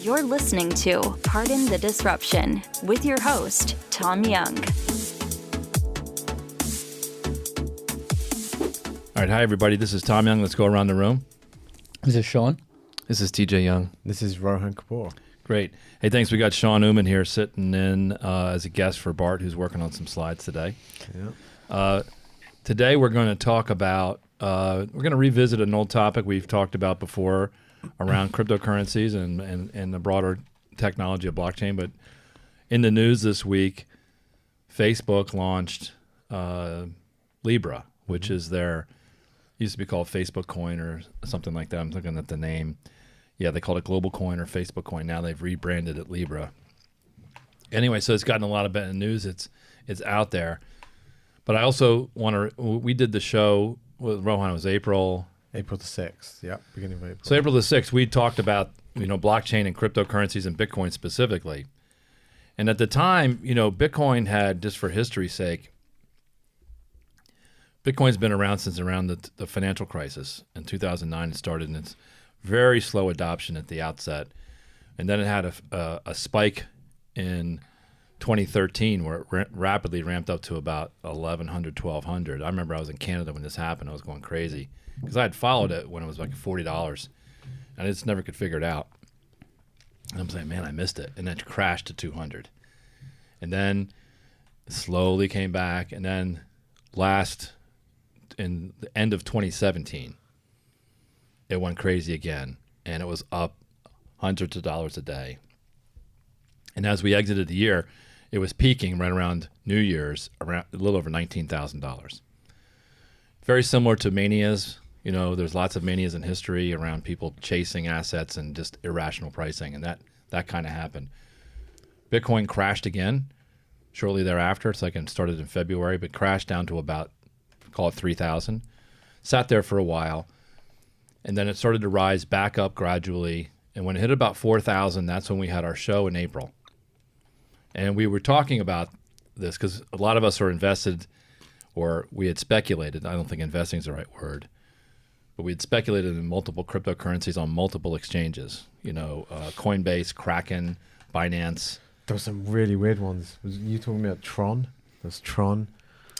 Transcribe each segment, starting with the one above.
You're listening to Pardon the Disruption with your host, Tom Young. All right, hi everybody. This is Tom Young. Let's go around the room. This is Sean. This is TJ Young. This is Rohan Kapoor. Great. Hey, thanks. We got Sean Uman here sitting in as a guest for Bart, who's working on some slides today. Yeah. Today we're going to talk about, we're going to revisit an old topic we've talked about before around cryptocurrencies and the broader technology of blockchain. But in the news this week, Facebook launched Libra, which is their, used to be called Facebook coin or something like that. I'm looking at the name. Yeah, they called it Global Coin or Facebook Coin. Now they've rebranded it Libra. Anyway, so it's gotten a lot of news. It's out there. But I also want to, we did the show with Rohan, it was April the 6th. Yeah, beginning of April. So April the 6th, we talked about, blockchain and cryptocurrencies and Bitcoin specifically. And at the time, Bitcoin had, just for history's sake, Bitcoin's been around since around the financial crisis. In 2009, it started, and it's very slow adoption at the outset. And then it had a spike in 2013 where it rapidly ramped up to about 1,100, 1,200. I remember I was in Canada when this happened. I was going crazy because I had followed it when it was like $40, and I just never could figure it out. And I'm saying, man, I missed it. And then it crashed to 200. And then it slowly came back. And then in the end of 2017, it went crazy again, and it was up hundreds of dollars a day. And as we exited the year, it was peaking right around New Year's, around a little over $19,000. Very similar to manias. There's lots of manias in history around people chasing assets and just irrational pricing, and that kind of happened. Bitcoin crashed again shortly thereafter. It's like it started in February, but crashed down to about, call it 3,000. Sat there for a while. And then it started to rise back up gradually. And when it hit about 4,000, that's when we had our show in April. And we were talking about this because a lot of us are invested, or we had speculated. I don't think investing is the right word. But we had speculated in multiple cryptocurrencies on multiple exchanges. Coinbase, Kraken, Binance. There were some really weird ones. Was you talking about Tron? There's Tron.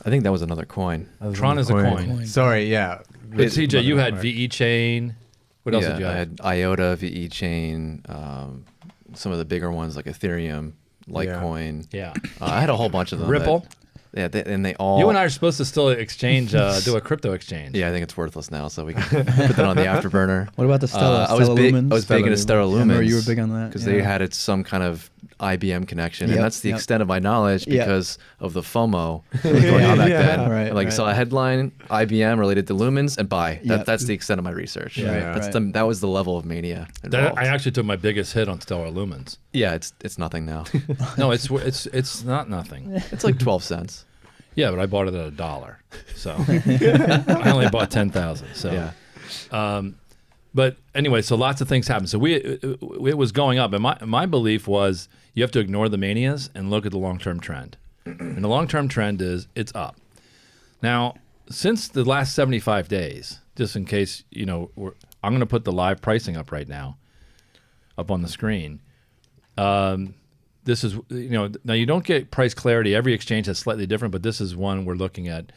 I think that was another coin. Tron is a coin. Sorry, yeah. But TJ, you had VE Chain. What else did you have? I had IOTA, VE Chain, some of the bigger ones like Ethereum, Litecoin. Yeah. I had a whole bunch of them. Ripple. And they all. You and I are supposed to still exchange, do a crypto exchange. Yeah, I think it's worthless now, so we can put that on the afterburner. What about the Stella? I was big Lumens? into Stellar Lumens. I remember you were big on that because they had some kind of IBM connection, and that's the Yep. extent of my knowledge because of the FOMO that was going on back then. Right, Like saw a headline, IBM related to lumens, and buy. That's the extent of my research. Yeah, Right? That was the level of mania involved. I actually took my biggest hit on Stellar Lumens. Yeah, it's nothing now. No, it's not nothing. It's like 12 cents. Yeah, but I bought it at $1, so I only bought 10,000. So, Yeah. But anyway, so lots of things happened. So it was going up, and my belief was you have to ignore the manias and look at the long-term trend. And the long-term trend is it's up. Now, since the last 75 days, just in case I'm going to put the live pricing up right now, up on the screen. This is, now you don't get price clarity. Every exchange is slightly different, but this is one we're looking at,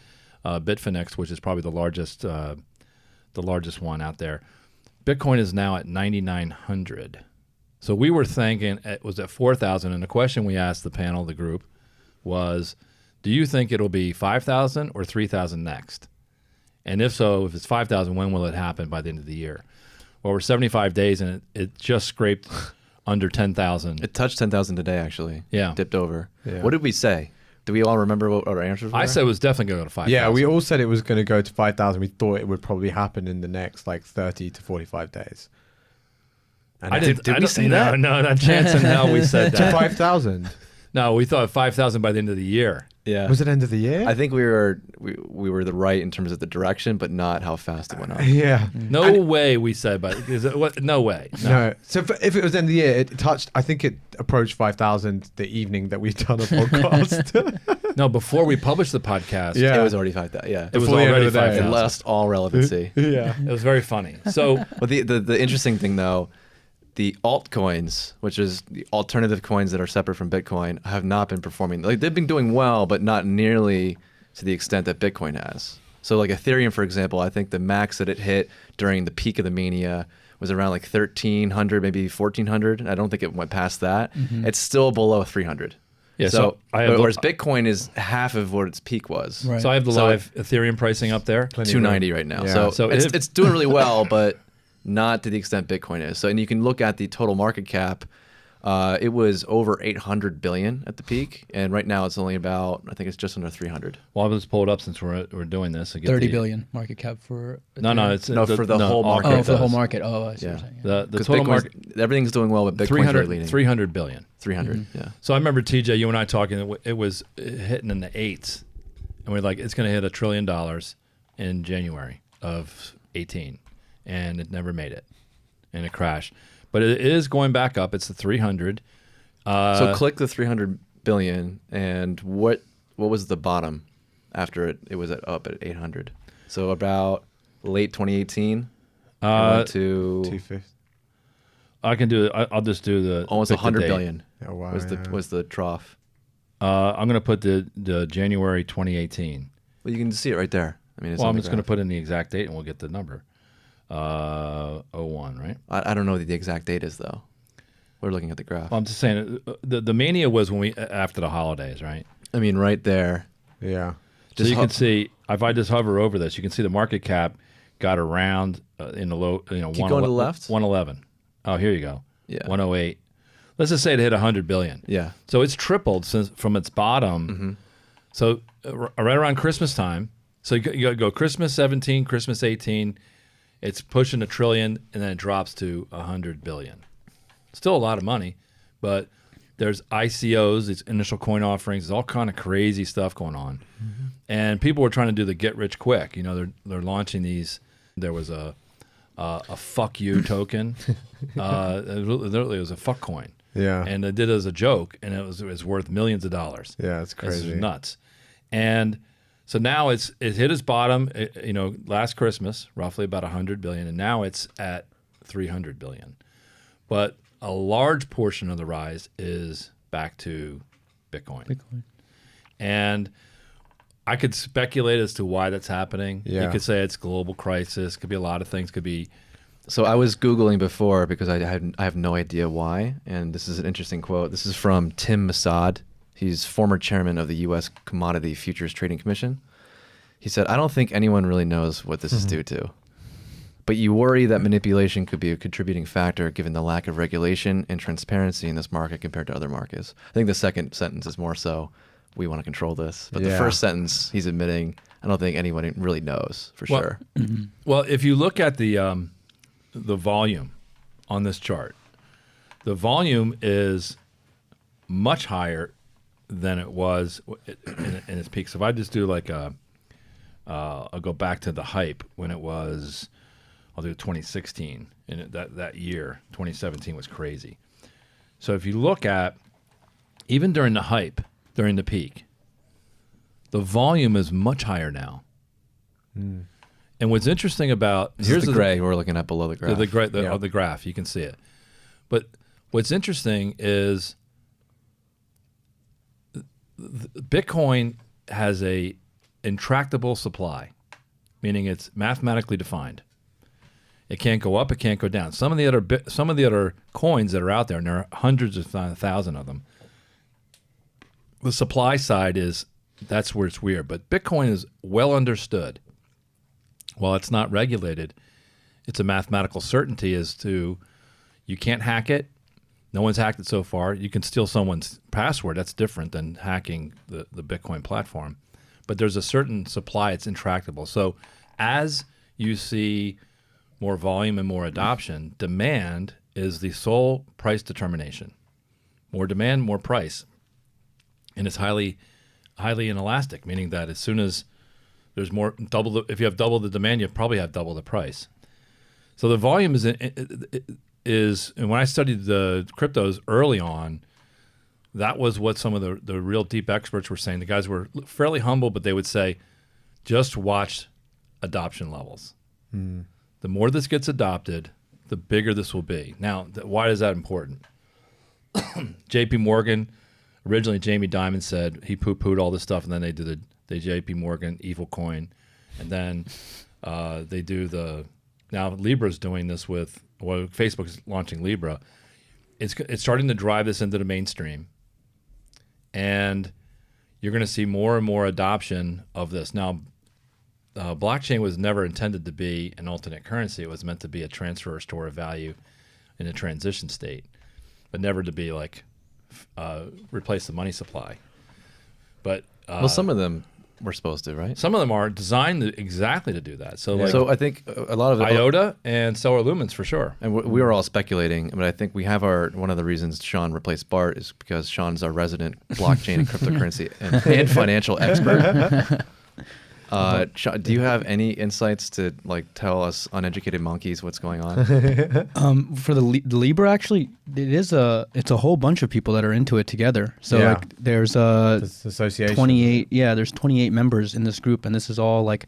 Bitfinex, which is probably the largest one out there. Bitcoin is now at 9,900. So we were thinking it was at 4,000, and the question we asked the panel, the group, was, do you think it'll be 5,000 or 3,000 next? And if so, if it's 5,000, when will it happen by the end of the year? Well, we're 75 days, and it just scraped under 10,000. It touched 10,000 today, actually. Yeah. Dipped over. Yeah. What did we say? Do we all remember what our answers were? I said it was definitely going to go to 5,000. Yeah, we all said it was going to go to 5,000. We thought it would probably happen in the next 30 to 45 days. And Did we say that? No, not chance in hell we said to that. 5,000. No, we thought 5,000 by the end of the year. Yeah. Was it end of the year? I think we were the right in terms of the direction, but not how fast it went up. Yeah. No way we said, but no way. No. So if it was end of the year, it touched. I think it approached 5,000 the evening that we'd done a podcast. No, before we published the podcast, Yeah. It was already 5,000. Yeah. it was Before the end already of the day. 5,000. It lost all relevancy. Yeah. It was very funny. So But the interesting thing though, the altcoins, which is the alternative coins that are separate from Bitcoin, have not been performing. Like they've been doing well, but not nearly to the extent that Bitcoin has. So like Ethereum, for example, I think the max that it hit during the peak of the mania was around like 1,300, maybe 1,400. I don't think it went past that. It's still below 300. Yeah, So I have whereas Bitcoin is half of what its peak was. Right. So I have the live Ethereum pricing up there. 290 right now. Yeah. So it's doing really well, but not to the extent Bitcoin is. So, and you can look at the total market cap. It was over 800 billion at the peak, and right now it's only about, I think it's just under 300. Well, I'll just pull it up since we're doing this. To get 30 the- billion market cap for No, Ethereum. it's for the whole all market. Oh, cryptos. for the whole market. Oh, I see Yeah. what you're saying. The 'Cause total Bitcoin's- market everything's doing well, but Bitcoin's 300, leading. 300 billion. 300, yeah. So I remember TJ, you and I talking. It was hitting in the eights, and we're like, it's going to hit $1 trillion in January of 18, and it never made it, and it crashed. But it is going back up. It's the 300. So click the 300 billion, and what was the bottom after it was up at 800? So about late 2018, it went to 250. I can do it. I'll just do the almost pick the 100 date. billion. Oh, wow, was yeah. the trough. I'm going to put the January 2018. Well, you can see it right there. I mean, it's Well, on I'm the just going to graph. put in the exact date, and we'll get the number. 01, right? I don't know what the exact date is though. We're looking at the graph. Well, I'm just saying the mania was when we after the holidays, right? I mean, right there. Yeah. So you can see if I just hover over this, you can see the market cap got around in the low, Keep going to the left. 111. Oh, here you go. Yeah. 108. Let's just say it hit 100 billion. Yeah. So it's tripled since from its bottom. So right around Christmas time. So you go Christmas 17, Christmas 18. It's pushing $1 trillion, and then it drops to 100 billion. Still a lot of money, but there's ICOs, these initial coin offerings, there's all kind of crazy stuff going on, and people were trying to do the get rich quick. You know, they're launching these. There was a fuck you token. It literally was a fuck coin. Yeah. And they did it as a joke, and it was worth millions of dollars. Yeah, it's This is crazy. nuts. And so now it hit its bottom, last Christmas, roughly about 100 billion, and now it's at 300 billion. But a large portion of the rise is back to Bitcoin. And I could speculate as to why that's happening. Yeah. You could say it's global crisis. Could be a lot of things. Could be So I was Googling before because I have no idea why. And this is an interesting quote. This is from Tim Masad. He's former chairman of the U.S. Commodity Futures Trading Commission. He said, I don't think anyone really knows what this is due to. But you worry that manipulation could be a contributing factor given the lack of regulation and transparency in this market compared to other markets. I think the second sentence is more so, we want to control this. But the Yeah. first sentence, he's admitting, I don't think anyone really knows for Well, sure. Well, if you look at the volume on this chart, the volume is much higher than it was in its peak. So if I just do like I'll go back to the hype when it was, I'll do 2016, and that year, 2017 was crazy. So if you look at, even during the hype, during the peak, the volume is much higher now. And what's interesting about, This is the gray we're looking at below the graph. the graph, you can see it. But what's interesting is Bitcoin has a intractable supply, meaning it's mathematically defined. It can't go up, it can't go down. Some of the other coins that are out there, and there are hundreds of thousands of them, the supply side that's where it's weird. But Bitcoin is well understood. While it's not regulated, it's a mathematical certainty as to you can't hack it. No one's hacked it so far. You can steal someone's password. That's different than hacking the Bitcoin platform. But there's a certain supply. It's intractable. So as you see more volume and more adoption, demand is the sole price determination. More demand, more price. And it's highly inelastic, meaning that as soon as there's more, if you have double the demand, you probably have double the price. So the volume is, and when I studied the cryptos early on, that was what some of the real deep experts were saying. The guys were fairly humble, but they would say, just watch adoption levels. The more this gets adopted, the bigger this will be. Now, why is that important? J.P. Morgan, originally Jamie Dimon said he poo-pooed all this stuff, and then they did the J.P. Morgan evil coin, and then they do now Libra's doing this with, Facebook is launching Libra. It's starting to drive this into the mainstream, and you're going to see more and more adoption of this. Now, blockchain was never intended to be an alternate currency. It was meant to be a transfer or store of value in a transition state, but never to be like replace the money supply. But well, some of them were supposed to, right? some of them are designed exactly to do that. So like So I think a lot of it, IOTA and Stellar Lumens for sure. and we were all speculating, but I think we have one of the reasons Sean replaced Bart is because Sean's our resident blockchain and cryptocurrency and financial expert. Sean, do you have any insights to like tell us uneducated monkeys what's going on? For the Libra, actually, it's a whole bunch of people that are into it together. So Yeah. like there's This association. 28. Yeah, there's 28 members in this group, and this is all like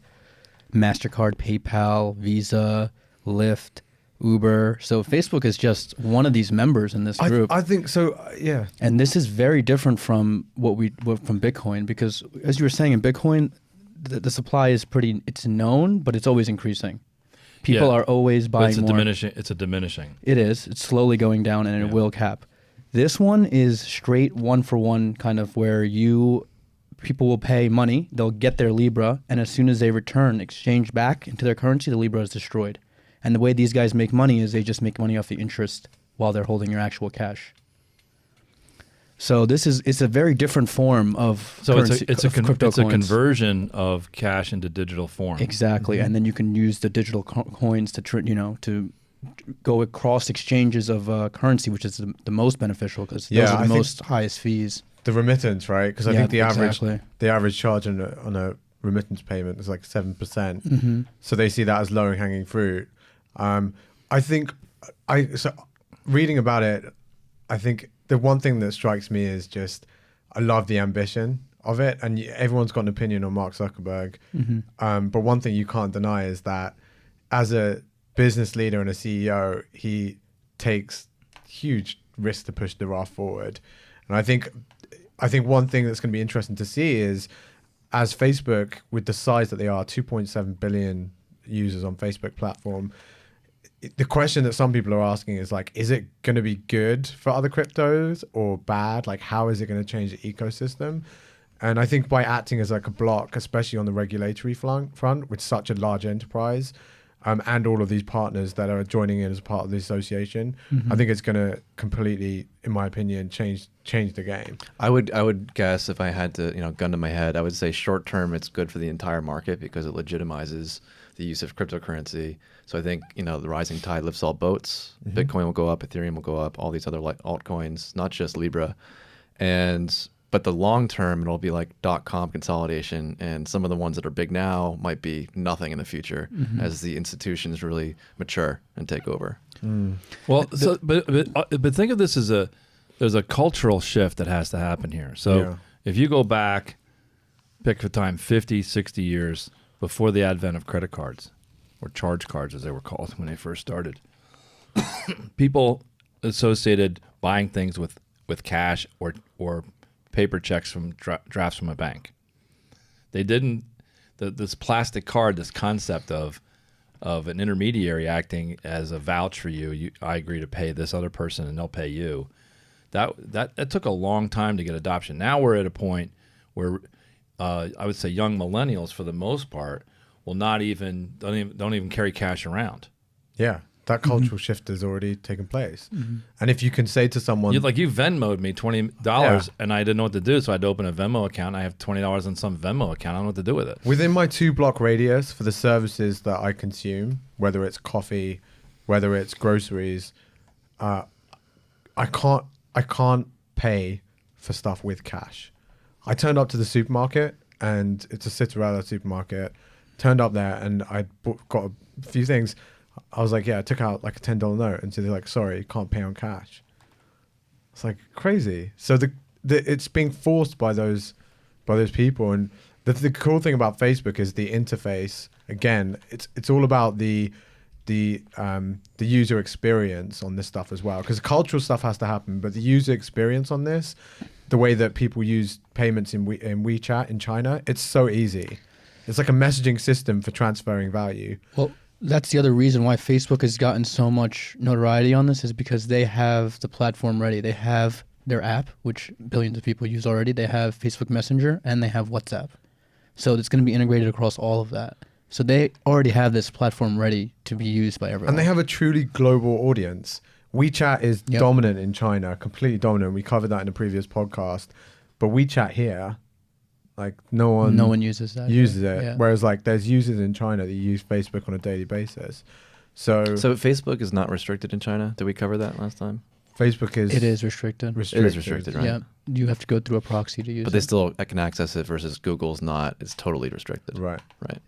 MasterCard, PayPal, Visa, Lyft, Uber. So Facebook is just one of these members in this group. I think so. Yeah. And this is very different from from Bitcoin, because as you were saying, in Bitcoin, the supply is it's known, but it's always increasing. People Yeah. are always But buying it's a more. diminishing. It's a diminishing. It is. It's slowly going down, and it Yeah. will cap. This one is straight one for one, kind of where people will pay money. They'll get their Libra, and as soon as they return, exchange back into their currency, the Libra is destroyed. And the way these guys make money is they just make money off the interest while they're holding your actual cash. So it's a very different form of So currency, it's a crypto it's a coins. conversion of cash into digital form. Exactly, and then you can use the digital coins to to go across exchanges of currency, which is the most beneficial because those Yeah, are I the think- most highest fees. The remittance, right? Because I Yeah, think the exactly. average charge on a remittance payment is like 7%. Mm-hmm. So they see that as low hanging fruit. I think reading about it, I think the one thing that strikes me is just I love the ambition of it, and everyone's got an opinion on Mark Zuckerberg. Mm-hmm. But one thing you can't deny is that as a business leader and a CEO, he takes huge risks to push the raft forward. And I think one thing that's going to be interesting to see is as Facebook, with the size that they are, 2.7 billion users on Facebook platform, the question that some people are asking is like, is it going to be good for other cryptos or bad? Like, how is it going to change the ecosystem? And I think by acting as like a block, especially on the regulatory front with such a large enterprise, and all of these partners that are joining in as part of the association, I think it's going to completely, in my opinion, change the game. I would guess if I had to, gun to my head, I would say short term it's good for the entire market because it legitimizes the use of cryptocurrency. So I think, the rising tide lifts all boats. Bitcoin will go up, Ethereum will go up, all these other altcoins, not just Libra. But the long term, it'll be like .com consolidation, and some of the ones that are big now might be nothing in the future as the institutions really mature and take over. Well, but think of this as there's a cultural shift that has to happen here. So if you go back, pick a time, 50, 60 years before the advent of credit cards, or charge cards as they were called when they first started, people associated buying things with cash or paper checks from drafts from a bank. They didn't, this plastic card, this concept of an intermediary acting as a vouch for you, I agree to pay this other person and they'll pay you. That took a long time to get adoption. Now we're at a point where I would say young millennials, for the most part, will don't even carry cash around. Yeah, that cultural shift has already taken place. And if you can say to someone, You Venmo'd me $20 and I didn't know what to do, so I had to open a Venmo account. I have $20 in some Venmo account. I don't know what to do with it. within my 2-block radius for the services that I consume, whether it's coffee, whether it's groceries, I can't pay for stuff with cash. I turned up to the supermarket, and it's a Citarella supermarket. Turned up there, and I got a few things. I was like, I took out like a $10 note, and so they're like, sorry, you can't pay on cash. It's like crazy. So it's being forced by those people, and the cool thing about Facebook is the interface. Again, it's all about the the user experience on this stuff as well, because cultural stuff has to happen, but the user experience on this, the way that people use payments in WeChat in China, it's so easy. It's like a messaging system for transferring value. Well, that's the other reason why Facebook has gotten so much notoriety on this, is because they have the platform ready. They have their app, which billions of people use already. They have Facebook Messenger, and they have WhatsApp. So it's going to be integrated across all of that. So they already have this platform ready to be used by everyone. And they have a truly global audience. WeChat is dominant in China, completely dominant. We covered that in a previous podcast. But WeChat here, like no one uses that. Uses here. it. Yeah. Whereas like there's users in China that use Facebook on a daily basis. So Facebook is not restricted in China. Did we cover that last time? Facebook is... It is restricted. It is restricted, right? Yeah. You have to go through a proxy to use it. But they still can access it versus Google's not. It's totally restricted. Right. Right.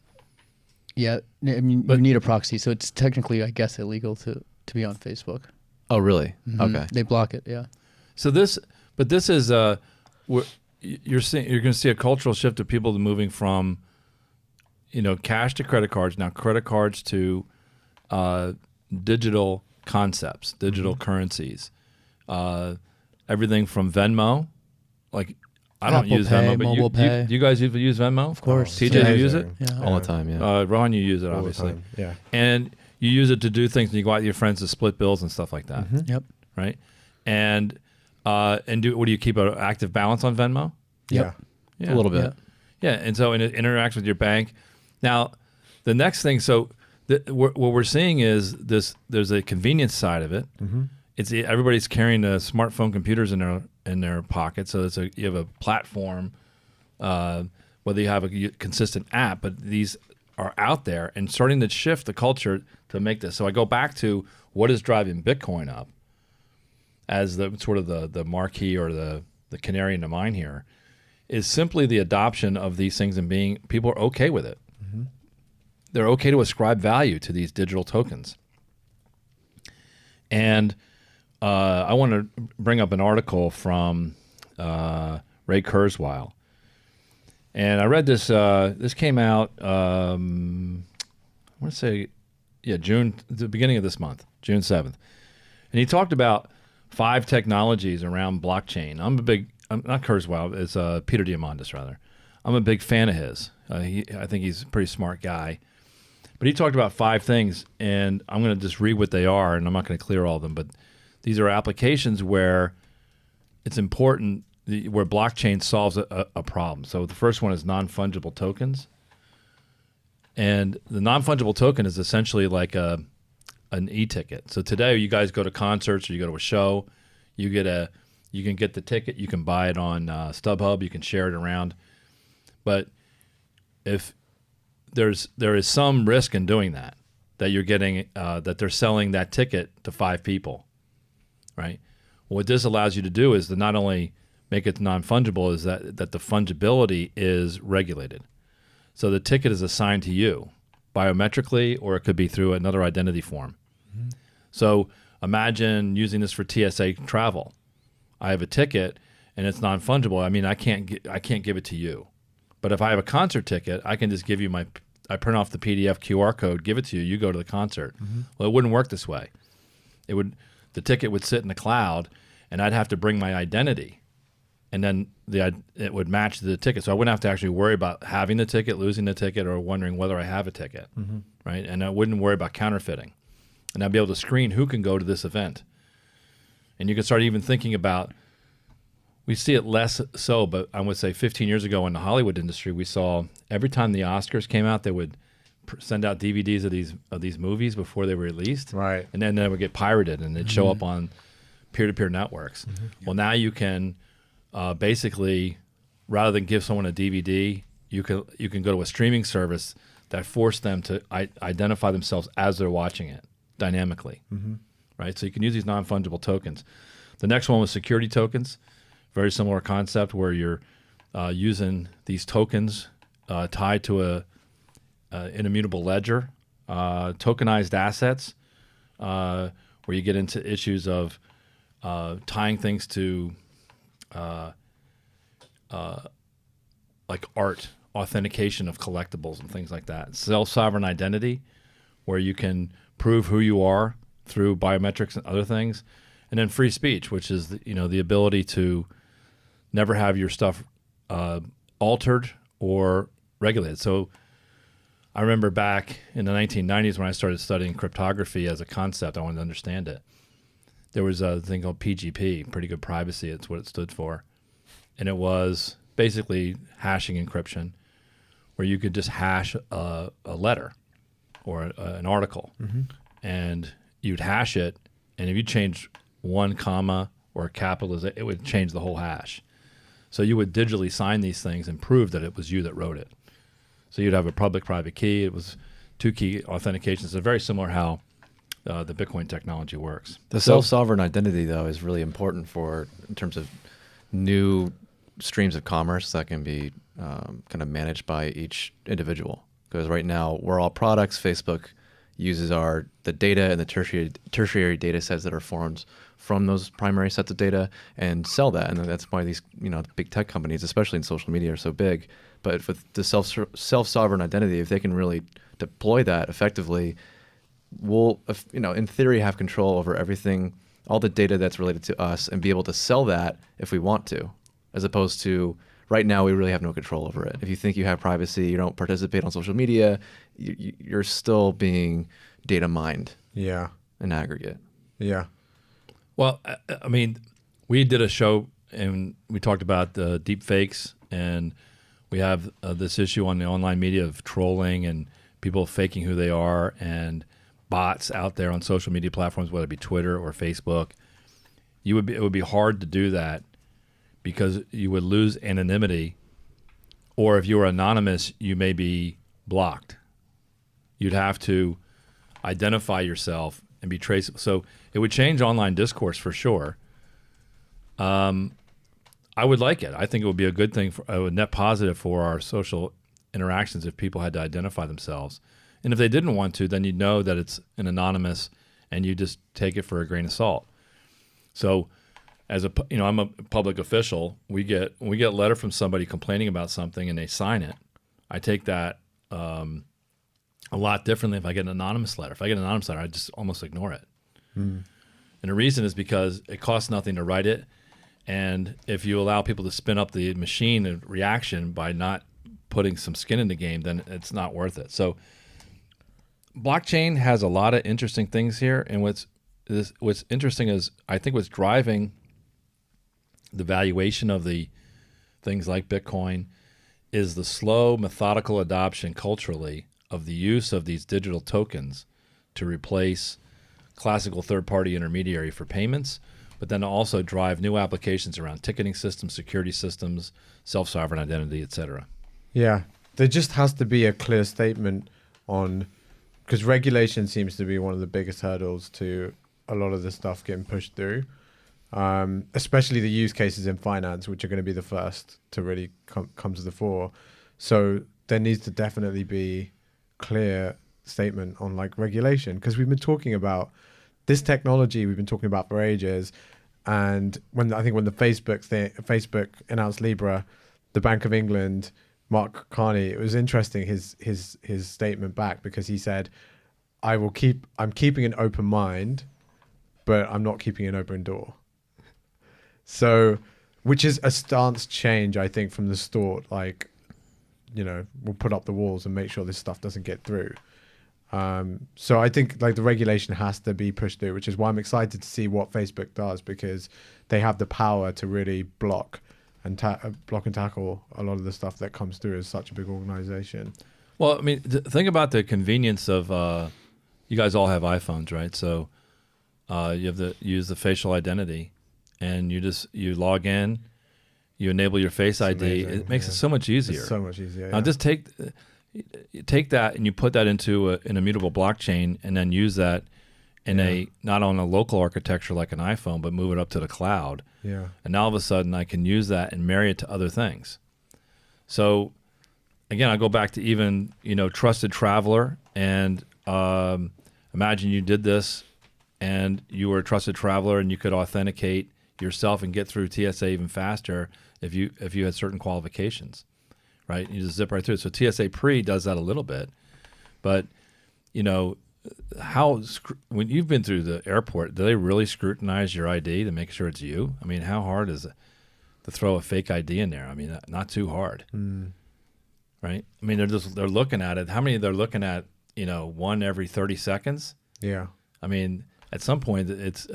Yeah, I mean, you need a proxy, so it's technically, I guess, illegal to be on Facebook. Oh, really? Mhm. Okay. They block it, yeah. So this is you're going to see a cultural shift of people moving from, cash to credit cards. Now credit cards to digital concepts, digital currencies, everything from Venmo, like. I don't Apple use Pay, Venmo, but mobile pay. you guys use Venmo? Of course. TJ, you use it? Yeah. All the time, yeah. Ron, you use it, All the obviously. time, yeah. And you use it to do things, and you go out with your friends to split bills and stuff like that, Yep. right? And what do you keep an active balance on Venmo? Yeah. Yeah. A little bit. Yeah, and so it interacts with your bank. Now, the next thing, what we're seeing is there's a convenience side of it. Mm-hmm. Everybody's carrying smartphone computers in their pocket, so you have a platform. Whether you have a consistent app, but these are out there and starting to shift the culture to make this. So I go back to what is driving Bitcoin up as the sort of the marquee or the canary in the mine here is simply the adoption of these things and people are okay with it. Mm-hmm. They're okay to ascribe value to these digital tokens. And I want to bring up an article from Ray Kurzweil. And I read this. This came out. I want to say, the beginning of this month, June 7th. And he talked about 5 technologies around blockchain. I'm not Kurzweil. It's Peter Diamandis rather. I'm a big fan of his. I think he's a pretty smart guy. But he talked about 5 things, and I'm going to just read what they are, and I'm not going to clear all of them. But these are applications where it's important. Where blockchain solves a problem. So the first one is non-fungible tokens. And the non-fungible token is essentially like an e-ticket. So today you guys go to concerts or you go to a show, you can get the ticket, you can buy it on StubHub, you can share it around. But if there is some risk in doing that you're getting, that they're selling that ticket to 5 people, right? What this allows you to do is to not only make it non-fungible is that the fungibility is regulated. So the ticket is assigned to you biometrically, or it could be through another identity form. Mm-hmm. So imagine using this for TSA travel. I have a ticket and it's non-fungible. I mean, I can't give it to you. But if I have a concert ticket, I can just give you I print off the PDF QR code, give it to you, you go to the concert. Mm-hmm. Well, it wouldn't work this way. The ticket would sit in the cloud and I'd have to bring my identity. And then it would match the ticket. So I wouldn't have to actually worry about having the ticket, losing the ticket, or wondering whether I have a ticket, right? And I wouldn't worry about counterfeiting. And I'd be able to screen who can go to this event. And you can start even thinking about, we see it less so, but I would say 15 years ago in the Hollywood industry, we saw every time the Oscars came out, they would send out DVDs of these movies before they were released. Right. And then they would get pirated and they'd show up on peer-to-peer networks. Mm-hmm. Well, now you can... basically, rather than give someone a DVD, you can go to a streaming service that force them to identify themselves as they're watching it dynamically, right? So you can use these non-fungible tokens. The next one was security tokens, very similar concept where you're using these tokens tied to an immutable ledger, tokenized assets, where you get into issues of tying things to like art, authentication of collectibles and things like that. Self-sovereign identity, where you can prove who you are through biometrics and other things. And then free speech, which is the ability to never have your stuff altered or regulated. So I remember back in the 1990s when I started studying cryptography as a concept, I wanted to understand it. There was a thing called PGP, pretty good privacy, it's what it stood for. And it was basically hashing encryption, where you could just hash a letter or an article, and you'd hash it, and if you change one comma or a capitalization, it would change the whole hash. So you would digitally sign these things and prove that it was you that wrote it. So you'd have a public-private key. It was two-key authentication. So very similar how the Bitcoin technology works. The self-sovereign identity, though, is really important in terms of new streams of commerce that can be kind of managed by each individual. Because right now, we're all products. Facebook uses the data and the tertiary data sets that are formed from those primary sets of data and sell that. And that's why these big tech companies, especially in social media, are so big. But with the self-sovereign identity, if they can really deploy that effectively, we'll, in theory, have control over everything, all the data that's related to us, and be able to sell that if we want to, as opposed to right now we really have no control over it. If you think you have privacy, you don't participate on social media, you're still being data mined. Yeah. In aggregate. Yeah. Well, I mean, we did a show and we talked about the deep fakes, and we have this issue on the online media of trolling and people faking who they are, and bots out there on social media platforms, whether it be Twitter or Facebook. It would be hard to do that because you would lose anonymity, or if you were anonymous, you may be blocked. You'd have to identify yourself and be traceable. So it would change online discourse for sure. I would like it. I think it would be a good thing, a net positive for our social interactions if people had to identify themselves. And if they didn't want to, then you'd know that it's an anonymous, and you just take it for a grain of salt. So, I'm a public official. When we get a letter from somebody complaining about something and they sign it, I take that a lot differently if I get an anonymous letter. If I get an anonymous letter, I just almost ignore it. And the reason is because it costs nothing to write it, and if you allow people to spin up the machine and reaction by not putting some skin in the game, then it's not worth it. So blockchain has a lot of interesting things here, and what's interesting is I think what's driving the valuation of the things like Bitcoin is the slow, methodical adoption culturally of the use of these digital tokens to replace classical third-party intermediary for payments, but then also drive new applications around ticketing systems, security systems, self-sovereign identity, et cetera. Yeah, there just has to be a clear statement on, because regulation seems to be one of the biggest hurdles to a lot of the stuff getting pushed through, especially the use cases in finance, which are going to be the first to really come to the fore. So there needs to definitely be clear statement on regulation, because we've been talking about this technology, we've been talking about for ages. And when the Facebook announced Libra, the Bank of England, Mark Carney, it was interesting his statement back, because he said, I'm keeping an open mind, but I'm not keeping an open door. So, which is a stance change, I think, from the start. We'll put up the walls and make sure this stuff doesn't get through. So I think the regulation has to be pushed through, which is why I'm excited to see what Facebook does, because they have the power to really block and tackle a lot of the stuff that comes through as such a big organization. Well, I mean, think about the convenience of you guys all have iPhones, right? So you have to use the facial identity, and you log in, you enable your Face ID. Amazing. It makes it so much easier. It's so much easier. Now just take that and you put that into an immutable blockchain, and then use that in not on a local architecture like an iPhone, but move it up to the cloud. Yeah. And now all of a sudden I can use that and marry it to other things. So again, I go back to even, trusted traveler, and imagine you did this and you were a trusted traveler and you could authenticate yourself and get through TSA even faster if you had certain qualifications, right? You just zip right through it. So TSA pre does that a little bit, but when you've been through the airport, do they really scrutinize your ID to make sure it's you? I mean, how hard is it to throw a fake ID in there? I mean, not too hard, right? I mean, they're looking at it. How many they're looking at? One every 30 seconds. Yeah. I mean, at some point, it's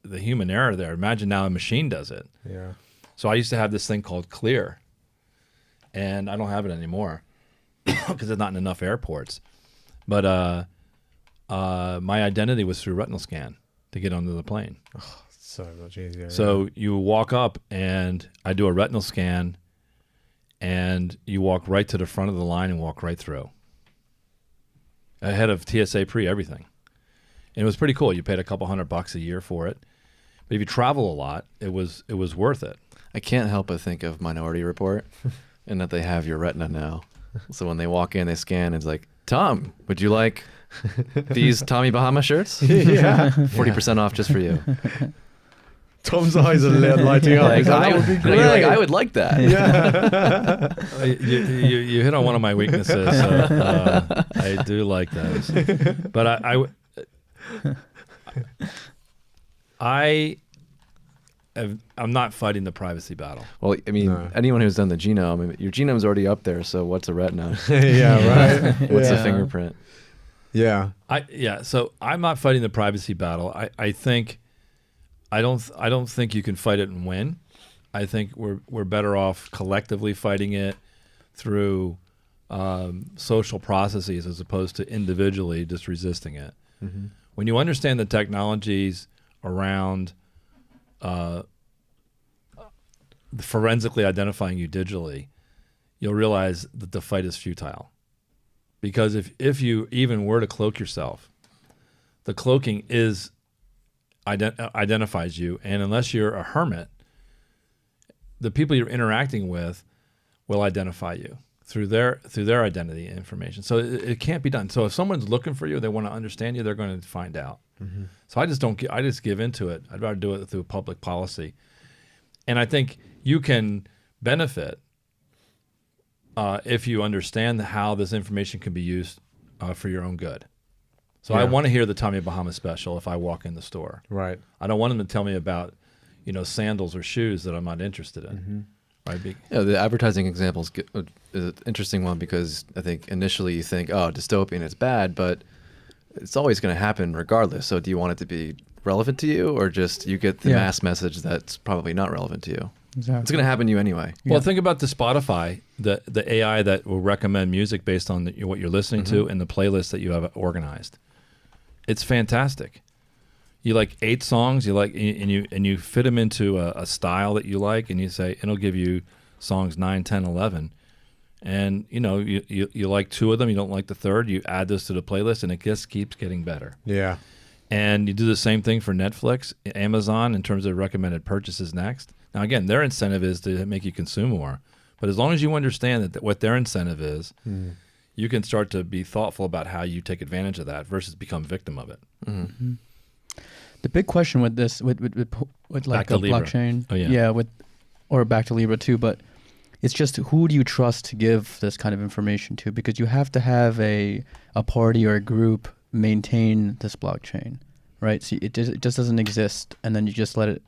the human error there. Imagine now a machine does it. Yeah. So I used to have this thing called Clear, and I don't have it anymore because it's not in enough airports. But my identity was through retinal scan to get onto the plane. Oh, so much easier. So you walk up, and I do a retinal scan, and you walk right to the front of the line and walk right through. Ahead of TSA everything. And it was pretty cool. You paid a couple $100 a year for it. But if you travel a lot, it was worth it. I can't help but think of Minority Report and that they have your retina now. So when they walk in, they scan, it's like, Tom, would you like these Tommy Bahama shirts? Yeah. 40% off just for you. Tom's eyes are lighting up. I would like that. Yeah. You hit on one of my weaknesses. I do like those. But I'm not fighting the privacy battle. Well, I mean, No. anyone who's done the genome, your genome's already up there, so what's a retina? Yeah, right. What's a Yeah. fingerprint? Yeah. So I'm not fighting the privacy battle. I don't think you can fight it and win. I think we're better off collectively fighting it through social processes as opposed to individually just resisting it. Mm-hmm. When you understand the technologies around forensically identifying you digitally, you'll realize that the fight is futile. Because if you even were to cloak yourself, the cloaking identifies you, and unless you're a hermit, the people you're interacting with will identify you through their identity information. So it can't be done. So if someone's looking for you, they want to understand you, they're going to find out. Mm-hmm. So I just give into it. I'd rather do it through public policy, and I think you can benefit if you understand how this information can be used for your own good. So I want to hear the Tommy Bahama special if I walk in the store. Right. I don't want them to tell me about, sandals or shoes that I'm not interested in. Mm-hmm. Right? Yeah, the advertising examples is an interesting one because I think initially you think, oh, dystopian, it's bad, but it's always going to happen regardless. So do you want it to be relevant to you, or just you get the mass message that's probably not relevant to you? Exactly. It's going to happen to you anyway. Well, think about the Spotify, the AI that will recommend music based on what you're listening to and the playlist that you have organized. It's fantastic. You like 8 songs, and you fit them into a style that you like, and you say it'll give you songs 9, 10, 11, and you like 2 of them, you don't like the third, you add this to the playlist, and it just keeps getting better. Yeah. And you do the same thing for Netflix, Amazon, in terms of recommended purchases next. Now, again, their incentive is to make you consume more, but as long as you understand that what their incentive is. You can start to be thoughtful about how you take advantage of that versus become victim of it. Mm-hmm. The big question with this, with like a blockchain, or back to Libra too, but it's just who do you trust to give this kind of information to? Because you have to have a party or a group maintain this blockchain, right? So it just doesn't exist, and then you just let it,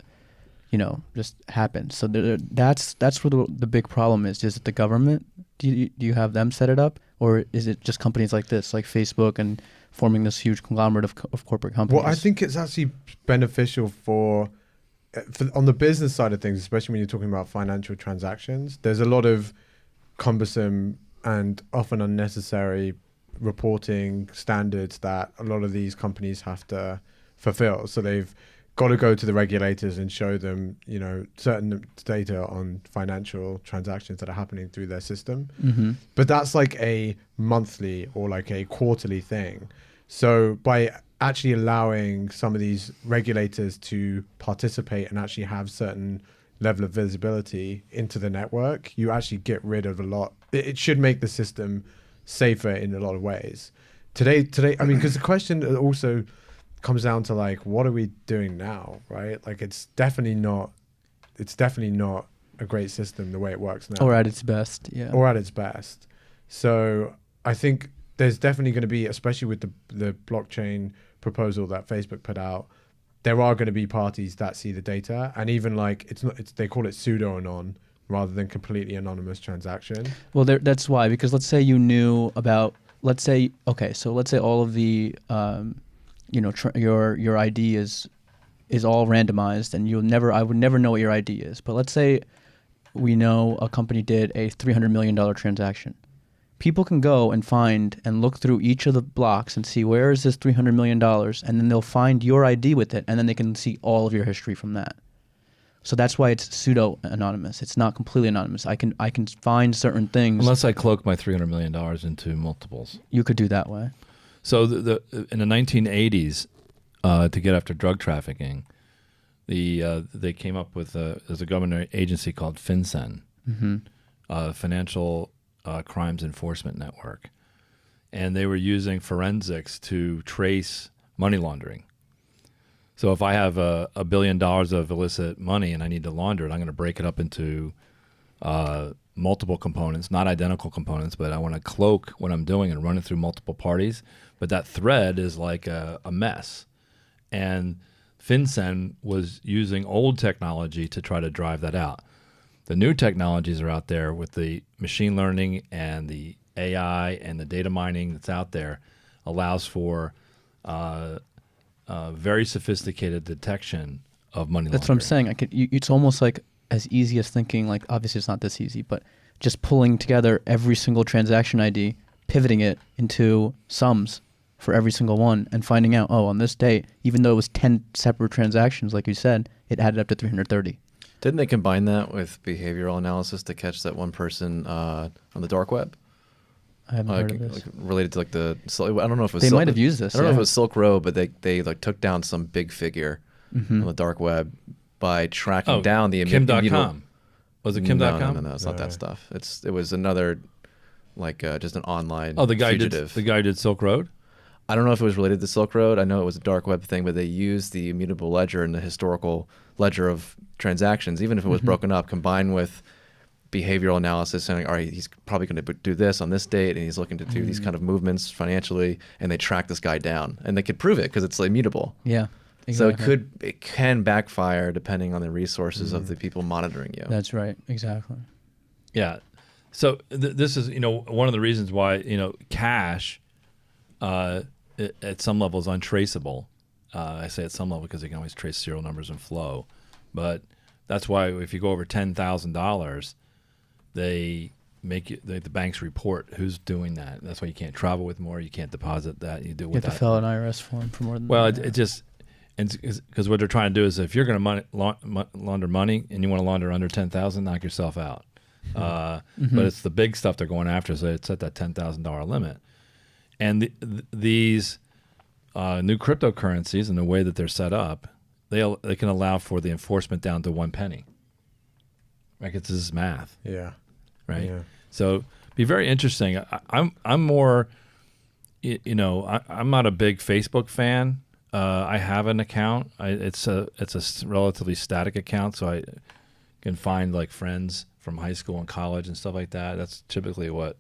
just happen. So that's where the big problem is. Is it the government? Do you have them set it up? Or is it just companies like this, like Facebook, and forming this huge conglomerate of corporate companies? Well, I think it's actually beneficial for on the business side of things, especially when you're talking about financial transactions. There's a lot of cumbersome and often unnecessary reporting standards that a lot of these companies have to fulfill. So they've got to go to the regulators and show them, certain data on financial transactions that are happening through their system. Mm-hmm. But that's like a monthly or like a quarterly thing. So by actually allowing some of these regulators to participate and actually have certain level of visibility into the network, you actually get rid of a lot. It should make the system safer in a lot of ways. Today, I mean, because the question also comes down to like, what are we doing now, right? Like it's definitely not a great system the way it works now. Or at its best, yeah. Or at its best. So I think there's definitely going to be, especially with the blockchain proposal that Facebook put out, there are going to be parties that see the data, and even like they call it pseudo anon rather than completely anonymous transaction. Well, that's why, because let's say you knew about, let's say all of the, your ID is all randomized, and I would never know what your ID is. But let's say we know a company did a $300 million transaction. People can go and find and look through each of the blocks and see where is this $300 million, and then they'll find your ID with it, and then they can see all of your history from that. So that's why it's pseudo anonymous. It's not completely anonymous. I can find certain things. Unless I cloak my $300 million into multiples. You could do that way. So in the 1980s, to get after drug trafficking, they came up with there's a government agency called FinCEN, Financial Crimes Enforcement Network, and they were using forensics to trace money laundering. So if I have $1 billion of illicit money and I need to launder it, I'm going to break it up into multiple components, not identical components, but I want to cloak what I'm doing and run it through multiple parties. But that thread is like a mess. And FinCEN was using old technology to try to drive that out. The new technologies are out there with the machine learning and the AI and the data mining that's out there allows for very sophisticated detection of money laundering. That's what I'm saying. It's almost like as easy as thinking, like, obviously it's not this easy, but just pulling together every single transaction ID, pivoting it into sums for every single one, and finding out, on this date, even though it was 10 separate transactions, like you said, it added up to 330. Didn't they combine that with behavioral analysis to catch that one person on the dark web? I haven't heard of this. Like related to I don't know if it was They might have used this. I don't know if it was Silk Road, but they like took down some big figure on the dark web by tracking down the Kim.com. Was it Kim.com? No, it's not that stuff. It was another just an online the guy fugitive. The guy did Silk Road? I don't know if it was related to Silk Road. I know it was a dark web thing, but they used the immutable ledger and the historical ledger of transactions, even if it was broken up, combined with behavioral analysis, saying, all right, he's probably going to do this on this date, and he's looking to do these kind of movements financially, and they track this guy down, and they could prove it because it's immutable. Yeah, exactly. So it can backfire depending on the resources of the people monitoring you. That's right, exactly. Yeah. So this is one of the reasons why cash at some level is untraceable. I say at some level because you can always trace serial numbers and flow, but that's why if you go over $10,000, they make you, the banks report who's doing that. That's why you can't travel with more. You can't deposit that. You do it. You have to fill an IRS form for more than. Well, it just because what they're trying to do is if you're going to launder money and you want to launder under 10,000, knock yourself out. But it's the big stuff they're going after, so it's at that $10,000 limit. And these new cryptocurrencies and the way that they're set up, they can allow for the enforcement down to 1 penny. Right? It's just math. Yeah. Right. Yeah. So be very interesting. I'm more, I'm not a big Facebook fan. I have an account. It's a relatively static account, so I can find like friends from high school and college and stuff like that. That's typically what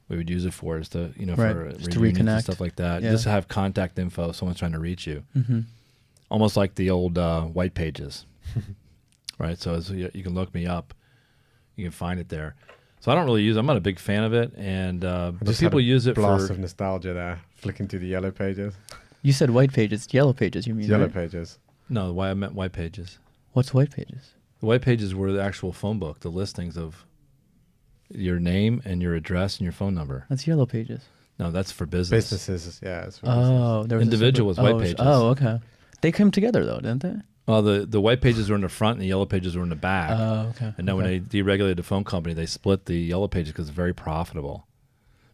we would use it for, is to for just to reunions reconnect and stuff like that. Yeah. Just to have contact info if someone's trying to reach you. Mm-hmm. Almost like the old white pages, right? So you can look me up, you can find it there. So I don't really use it. I'm not a big fan of it, and but people use it blast for of nostalgia there, flicking through the yellow pages. You said white pages, yellow pages. You mean Yellow right? pages. No, why I meant white pages. What's white pages? The white pages were the actual phone book, the listings of your name and your address and your phone number. That's yellow pages. No, that's for business. Businesses, yeah. It's for Oh, there was Individual was white pages. Oh, okay. They came together though, didn't they? Well, the white pages were in the front and the yellow pages were in the back. Oh, okay. And then when they deregulated the phone company, they split the yellow pages because it's very profitable.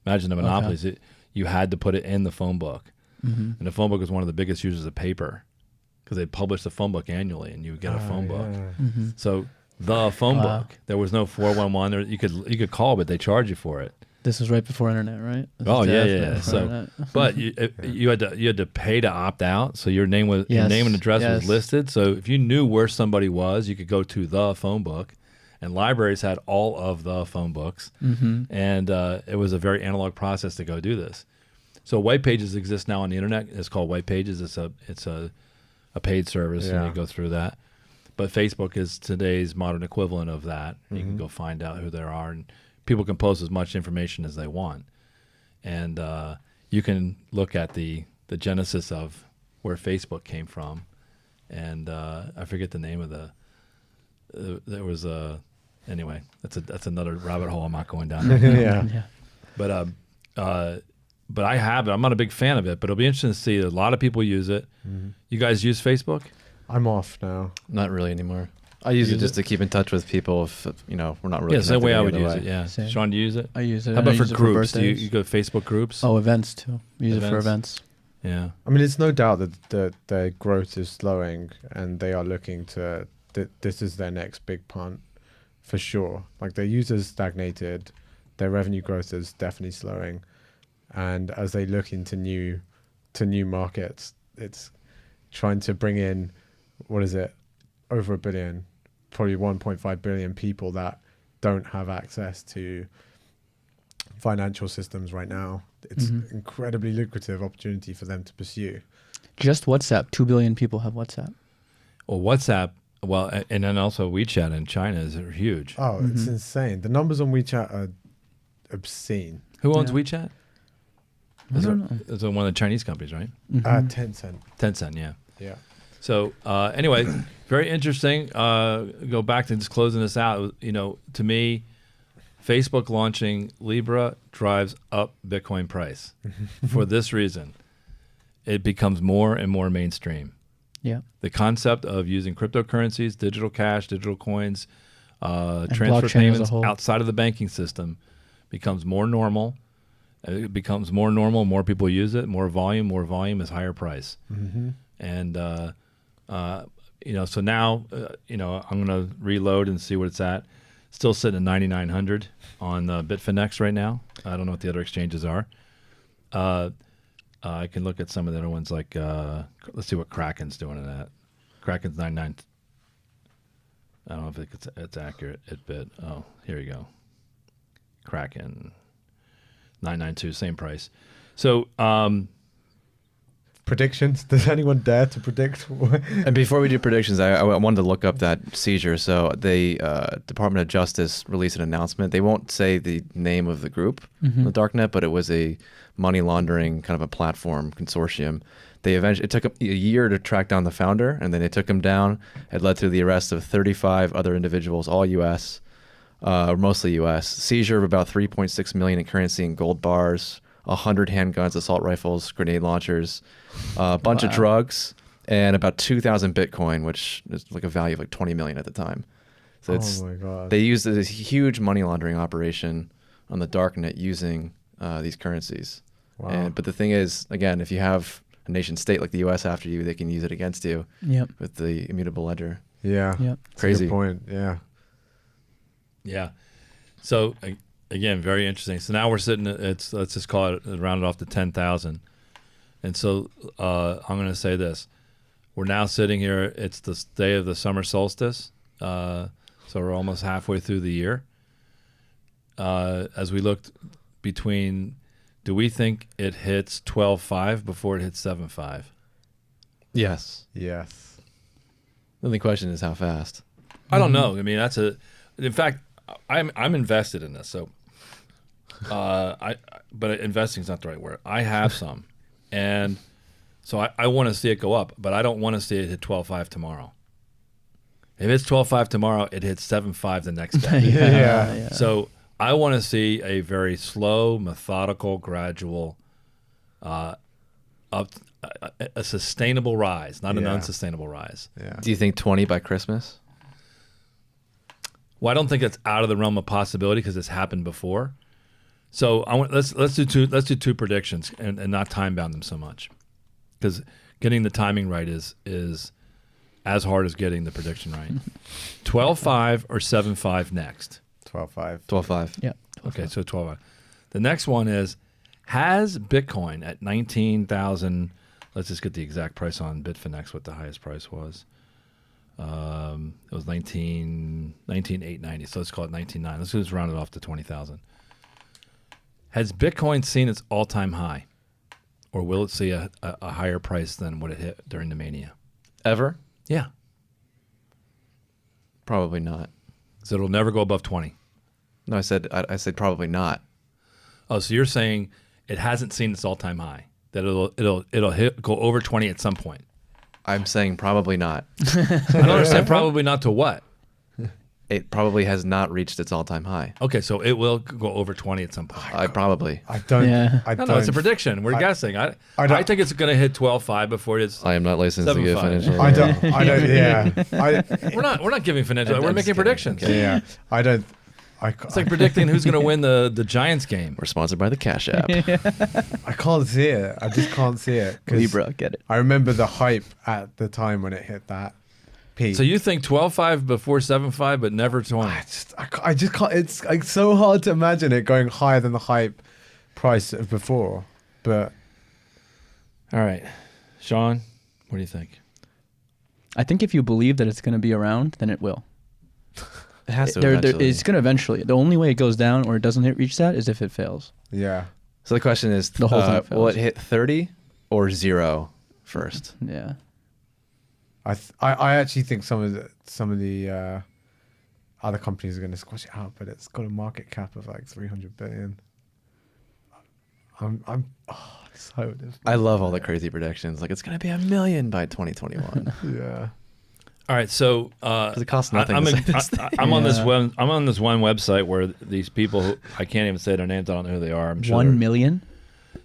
Imagine the monopolies. Okay. You had to put it in the phone book. Mm-hmm. And the phone book was one of the biggest users of paper because they published the phone book annually, and you would get a phone book. Mm-hmm. So the phone book, there was no 411. You could call, but they charge you for it. This was right before internet, right? Yeah. So, but you had to pay to opt out. So your name and address was listed. So if you knew where somebody was, you could go to the phone book, and libraries had all of the phone books, and it was a very analog process to go do this. So white pages exist now on the internet. It's called White Pages. It's a paid service, and you go through that. But Facebook is today's modern equivalent of that. You can go find out who there are, and people can post as much information as they want. And you can look at the genesis of where Facebook came from. And I forget the name of there was a, anyway, that's another rabbit hole I'm not going down there. But I have it. I'm not a big fan of it, but it'll be interesting to see. A lot of people use it. You guys use Facebook? I'm off now. Not really anymore. I use it just to keep in touch with people if, we're not really Yeah, same way I would connected use it, yeah. Same. Sean, do you use it? I use it. How and I about for use it groups? Do birthdays. you go to Facebook groups? Oh, events too. Use it for events. Yeah. I mean, it's no doubt that their growth is slowing, and they are looking to. This is their next big punt, for sure. Like, their users stagnated, their revenue growth is definitely slowing, and as they look into new markets, it's trying to bring in, what is it, over 1 billion, probably 1.5 billion people that don't have access to financial systems right now. It's incredibly lucrative opportunity for them to pursue. Just WhatsApp. 2 billion people have WhatsApp. Well, WhatsApp, and then also WeChat in China is huge. Oh, it's insane. The numbers on WeChat are obscene. Who owns Yeah. WeChat? I don't know. It's one of the Chinese companies, right? Tencent. Tencent, yeah. Yeah. So anyway, very interesting. Go back to just closing this out. To me, Facebook launching Libra drives up Bitcoin price for this reason. It becomes more and more mainstream. Yeah. The concept of using cryptocurrencies, digital cash, digital coins, transfer blockchain as a payments whole. outside of the banking system becomes more normal. It becomes more normal. More people use it. More volume is higher price. And so now I'm going to reload and see what it's at. Still sitting at 9,900 on Bitfinex right now. I don't know what the other exchanges are. I can look at some of the other ones, like let's see what Kraken's doing in that. Kraken's 99. I don't know if it's accurate at bit. Oh, here you go. Kraken 992, same price. So Predictions? Does anyone dare to predict? And before we do predictions, I wanted to look up that seizure. So the Department of Justice released an announcement. They won't say the name of the group, the darknet, but it was a money laundering kind of a platform consortium. It took a year to track down the founder, and then they took him down. It led to the arrest of 35 other individuals, all U.S., mostly U.S. Seizure of about 3.6 million in currency and gold bars, 100 handguns, assault rifles, grenade launchers, a bunch of drugs, and about 2,000 Bitcoin, which is like a value of like 20 million at the time. So Oh my God. they used this huge money laundering operation on the darknet using these currencies. Wow. But the thing is, again, if you have a nation state like the U.S. after you, they can use it against you Yep. with the immutable ledger. Yeah. Yep. That's a Crazy. good point. Yeah. yeah. So again, very interesting. So now we're sitting at, let's just call it, round it off to 10,000. And so I'm going to say this. We're now sitting here. It's the day of the summer solstice. So we're almost halfway through the year. As we looked between, do we think it hits 12.5 before it hits 7.5? Yes. Yes. The only question is how fast. I don't know. I mean, in fact, I'm invested in this. So, but investing is not the right word. I have some, and so I want to see it go up, but I don't want to see it hit 12.5 tomorrow. If it's 12.5 tomorrow, it hits 7.5 the next day. Yeah. So I want to see a very slow, methodical, gradual, up, a sustainable rise, not an Yeah. unsustainable rise. Yeah. Do you think 20 by Christmas? Well, I don't think it's out of the realm of possibility because it's happened before. So let's do two predictions and not time bound them so much, because getting the timing right is as hard as getting the prediction right. 12.5 or 7.5 next. 12.5. 12.5. Yeah. Okay, so 12.5. The next one is, has Bitcoin at 19,000? Let's just get the exact price on Bitfinex, what the highest price was. It was 19,890. So let's call it 19,900. Let's just round it off to 20,000. Has Bitcoin seen its all-time high, or will it see a higher price than what it hit during the mania? Ever? Yeah. Probably not. So it'll never go above 20. No, I said probably not. Oh, so you're saying it hasn't seen its all-time high, that it'll go over 20 at some point. I'm saying probably not. I don't understand. Probably not to what? It probably has not reached its all-time high. Okay, so it will go over 20 at some point. I probably. I don't. Yeah. I No, don't. it's a prediction. We're guessing. I don't- think it's going to hit 12.5 before it's. I am not licensed to give 7.5. financial. I don't. I don't. Yeah. We're not giving financial. We're I'm making just kidding. predictions. Okay. Yeah. I don't. It's like predicting who's going to win the Giants game. We're sponsored by the Cash App. I can't see it. I just can't see it. 'Cause Libra, get it. I remember the hype at the time when it hit that peak. So you think 12.5 before 7.5, but never 20. I just can't. It's like so hard to imagine it going higher than the hype price of before. But All right, Sean, what do you think? I think if you believe that it's going to be around, then it will. It has to It's going to eventually. The only way it goes down or it doesn't reach that is if it fails. yeah, So the question is, The whole thing will fails. it hit 30 or 0 first? Yeah. I actually think some of the other companies are going to squash it out, but it's got a market cap of like 300 billion. I'm so different. I love all the crazy predictions. Like it's going to be 1 million by 2021. Yeah. All right, so it costs nothing I'm to say this thing. I'm on this Yeah. one. I'm on this one website where these people who I can't even say their names. I don't know who they are. I'm sure. 1 million?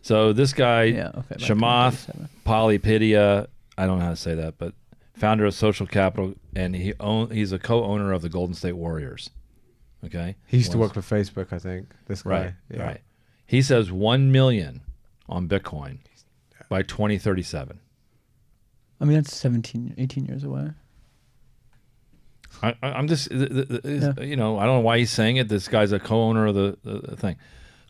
So this guy, Yeah, okay. Shamath 37. Polypedia, I don't know how to say that, but founder of Social Capital, and he's a co-owner of the Golden State Warriors. Okay, He used to Was- work for Facebook, I think. This guy. Right, Yeah. right. He says 1 million on Bitcoin by 2037. I mean, that's 18 years away. I'm just, Yeah. you know, I don't know why he's saying it. This guy's a co-owner of the thing.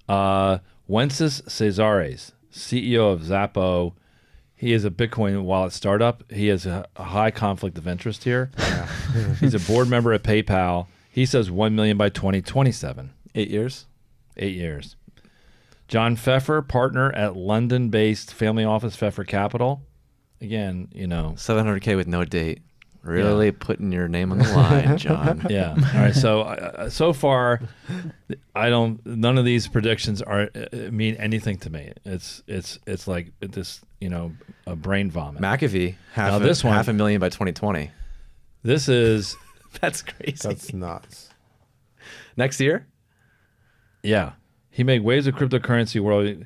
Wences Cesares, CEO of Zappo. He is a Bitcoin wallet startup. He has a high conflict of interest here. He's a board member at PayPal. He says 1 million by 2027. 8 years? 8 years. John Pfeffer, partner at London-based family office Pfeffer Capital. Again, you know. 700K with no date. Really putting your name on the line, John. Yeah. All right. So so far, none of these predictions mean anything to me. It's like this, you know, a brain vomit. McAfee, Now this one- 500,000 by 2020. This is, That's crazy. That's nuts. Next year? yeah. He made waves of cryptocurrency world,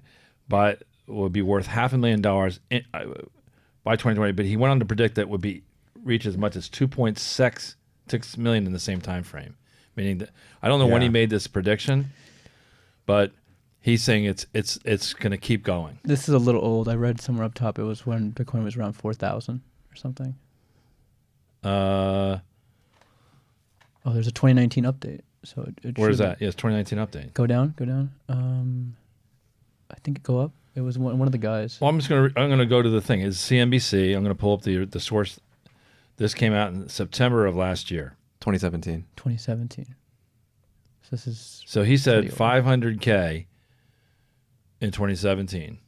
but will be worth $500,000 by 2020. But he went on to predict that it would reach as much as 2.66 million in the same time frame. Meaning that I don't know when he Yeah. made this prediction, but he's saying it's going to keep going. This is a little old. I read somewhere up top it was when Bitcoin was around 4,000 or something. Uh, Oh, there's a 2019 update. So it where's should that? Yes, 2019 update. Go down. I think go up. It was one of the guys. Well, I'm gonna go to the thing. It's CNBC. I'm gonna pull up the source. This came out in September of last year. 2017. 2017. So this is So he said pretty old. 500K in 2017.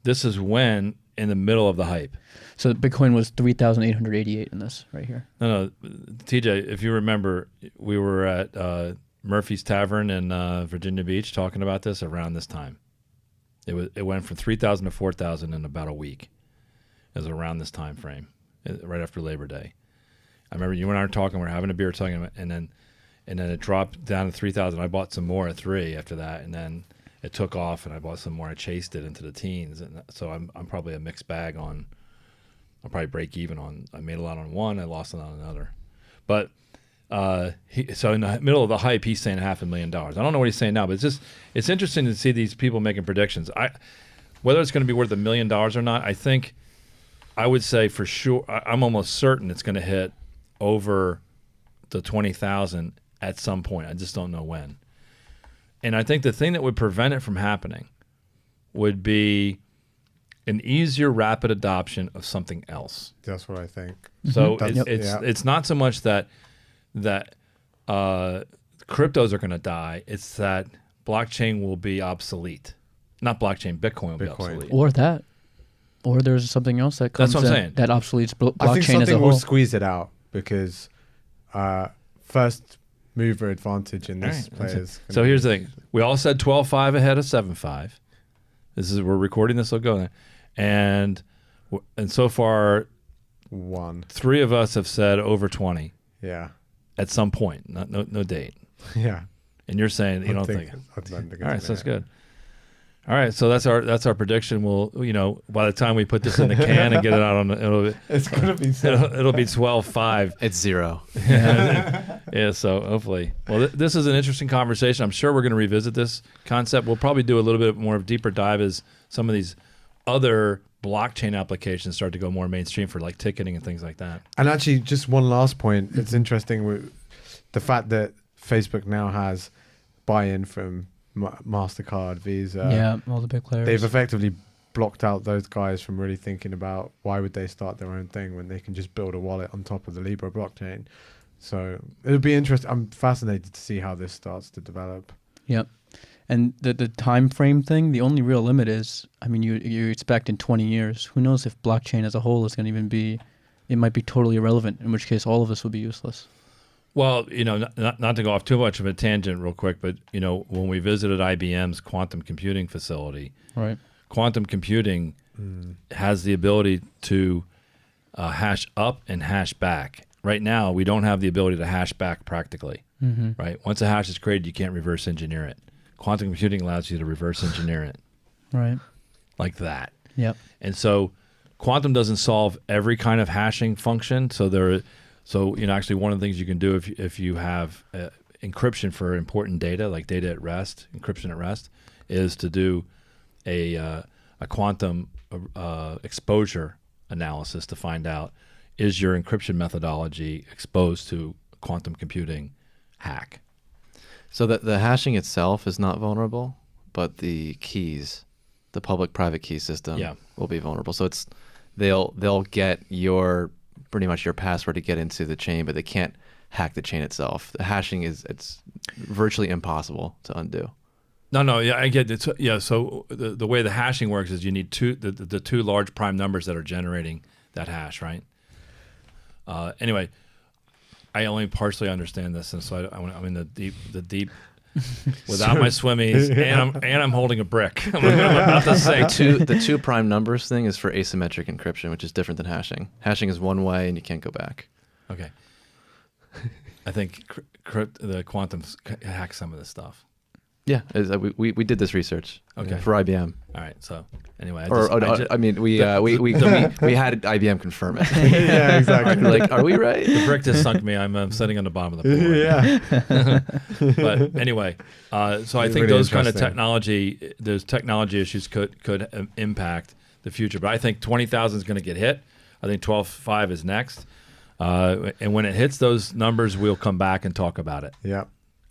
This is when in the middle of the hype. So Bitcoin was 3,888 in this right here. No, TJ, if you remember, we were at Murphy's Tavern in Virginia Beach talking about this around this time. It went from 3,000 to 4,000 in about a week. It was around this time frame, right after Labor Day. I remember you and I were talking. We were having a beer, talking, and then it dropped down to 3,000. I bought some more at 3 after that, and then it took off, and I bought some more. I chased it into the teens, and so I'm probably a mixed bag on. I'll probably break even on. I made a lot on one, I lost a lot on another, but. So in the middle of the hype, he's saying $500,000. I don't know what he's saying now, but it's interesting to see these people making predictions. Whether it's going to be worth $1 million or not, I would say for sure, I'm almost certain it's going to hit over the 20,000 at some point. I just don't know when. And I think the thing that would prevent it from happening would be an easier, rapid adoption of something else. That's what I think. So That's- it's not so much that cryptos are going to die. It's that blockchain will be obsolete. Not blockchain, Bitcoin will be obsolete. Or there's something else that comes That's what I'm saying. that obsoletes I think blockchain as a something whole. will squeeze it out because first mover advantage in this All right, players. So here's the thing. We all said 12.5 ahead of 7.5. We're recording this, so go there. And so far, one. 3 of us have said over 20 Yeah. at some point, no date. Yeah. And you're saying you don't think. I don't think All right, it's so that's gonna good. All right, so that's our prediction. We'll, by the time we put this in the can and get it out on, It's gonna be it'll be 12.5. It's 0. Yeah, so hopefully. Well, this is an interesting conversation. I'm sure we're going to revisit this concept. We'll probably do a little bit more of a deeper dive as some of these other blockchain applications start to go more mainstream for like ticketing and things like that. And actually, just one last point. It's interesting with the fact that Facebook now has buy-in from MasterCard, Visa. Yeah, all the big players. They've effectively blocked out those guys from really thinking about why would they start their own thing when they can just build a wallet on top of the Libra blockchain. So it'll be interesting. I'm fascinated to see how this starts to develop. Yep. And the time frame thing, the only real limit is, I mean, you expect in 20 years. Who knows if blockchain as a whole is going to even be, it might be totally irrelevant, in which case all of us will be useless. Well, not to go off too much of a tangent real quick, but, when we visited IBM's quantum computing facility, Right. quantum computing has the ability to hash up and hash back. Right now, we don't have the ability to hash back practically, right? Once a hash is created, you can't reverse engineer it. Quantum computing allows you to reverse engineer it Right. like that. Yep. And so quantum doesn't solve every kind of hashing function. So actually one of the things you can do if you have encryption for important data, like data at rest, encryption at rest, is to do a quantum exposure analysis to find out, is your encryption methodology exposed to quantum computing hack? So the hashing itself is not vulnerable, but the keys, the public-private key system, will be vulnerable. So they'll get pretty much your password to get into the chain, but they can't hack the chain itself. The hashing it's virtually impossible to undo. No, yeah, I get it. So, yeah, so the way the hashing works is you need the two large prime numbers that are generating that hash, right? Anyway, I only partially understand this, and so I'm in the deep without my swimmies, and I'm holding a brick. I'm about to say The two prime numbers thing is for asymmetric encryption, which is different than hashing. Hashing is one way, and you can't go back. Okay. I think the quantums hack some of this stuff. Yeah, we did this research for IBM. All right. So anyway, We had IBM confirm it. Yeah, exactly. Like, are we right? the brick just sunk me. I'm sitting on the bottom of the pool. Yeah. But anyway, so I think Really those kind of interesting. those technology issues could impact the future. But I think 20,000 is going to get hit. I think 12.5 is next. And when it hits those numbers, we'll come back and talk about it. Yeah.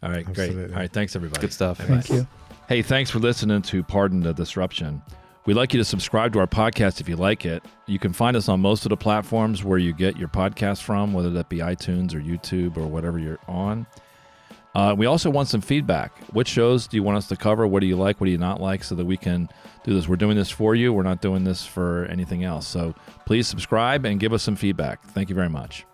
All right, Absolutely. great. All right, thanks everybody. Good stuff. Thank you. Hey, thanks for listening to Pardon the Disruption. We'd like you to subscribe to our podcast if you like it. You can find us on most of the platforms where you get your podcast from, whether that be iTunes or YouTube or whatever you're on. We also want some feedback. What shows do you want us to cover? What do you like? What do you not like? So that we can do this. We're doing this for you. We're not doing this for anything else. So please subscribe and give us some feedback. Thank you very much.